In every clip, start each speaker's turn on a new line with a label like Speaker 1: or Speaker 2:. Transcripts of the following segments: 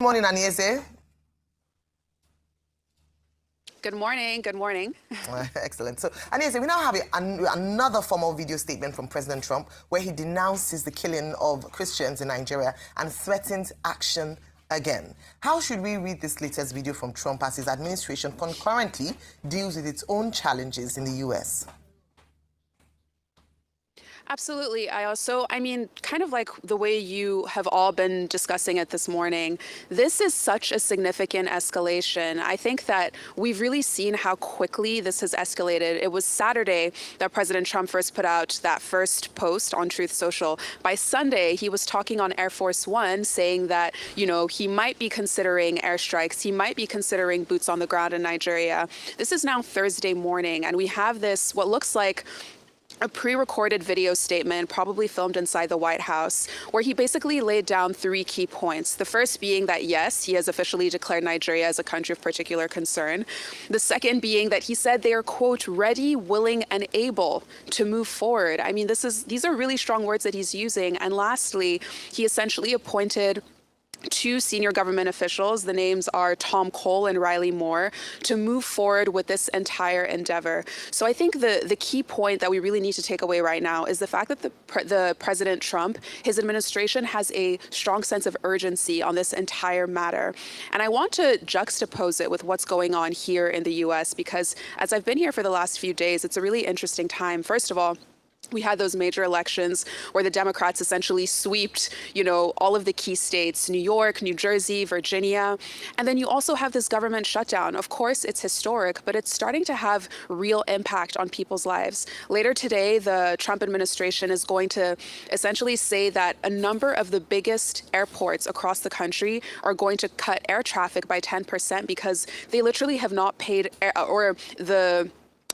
Speaker 1: Morning, Anieze.
Speaker 2: Good morning. Good morning.
Speaker 1: Excellent. So, Anieze, we now have another formal video statement from President Trump where he denounces the killing of Christians in Nigeria and threatens action again. How should we read this latest video from Trump as his administration concurrently deals with its own challenges in the U.S.?
Speaker 2: Absolutely. I mean, kind of like the way you have all been discussing it this morning, this is such a significant escalation. I think that we've really seen how quickly this has escalated. It was Saturday that President Trump first put out that first post on Truth Social. By Sunday, he was talking on Air Force One, saying that, you know, he might be considering airstrikes. He might be considering boots on the ground in Nigeria. This is now Thursday morning, and we have this, what looks like a pre-recorded video statement, probably filmed inside the White House, where he basically laid down three key points. The first being that, yes, he has officially declared Nigeria as a country of particular concern. The second being that he said they are, quote, ready, willing, and able to move forward. I mean, these are really strong words that he's using. And lastly, he essentially appointed two senior government officials, the names are Tom Cole and Riley Moore, to move forward with this entire endeavor. So I think the key point that we really need to take away right now is the fact that the President Trump, his administration has a strong sense of urgency on this entire matter. And I want to juxtapose it with what's going on here in the U.S. because as I've been here for the last few days, it's a really interesting time. First of all, we had those major elections where the Democrats essentially swept, you know, all of the key states, New York, New Jersey, Virginia. And then you also have this government shutdown. Of course, it's historic, but it's starting to have real impact on people's lives. Later today, the Trump administration is going to essentially say that a number of the biggest airports across the country are going to cut air traffic by 10% because they literally have not paid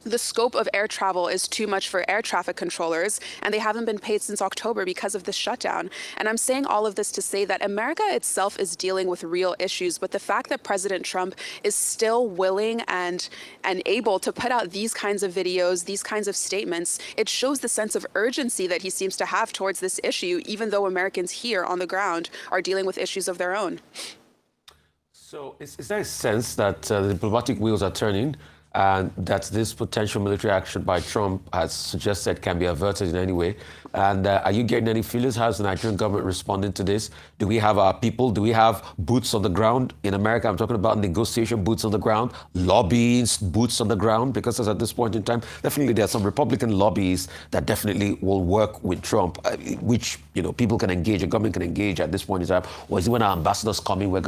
Speaker 2: the scope of air travel is too much for air traffic controllers, and they haven't been paid since October because of this shutdown. And I'm saying all of this to say that America itself is dealing with real issues, but the fact that President Trump is still willing and able to put out these kinds of videos, these kinds of statements, it shows the sense of urgency that he seems to have towards this issue, even though Americans here on the ground are dealing with issues of their own.
Speaker 3: So is there a sense that the diplomatic wheels are turning and that this potential military action by Trump has suggested can be averted in any way? And are you getting any feelings? How's the Nigerian government responding to this? Do we have our people? Do we have boots on the ground in America? I'm talking about negotiation boots on the ground, lobbying boots on the ground, because at this point in time, definitely there are some Republican lobbyists that definitely will work with Trump, which, you know, people can engage, a government can engage at this point in time. Or is it when our ambassadors come in, we're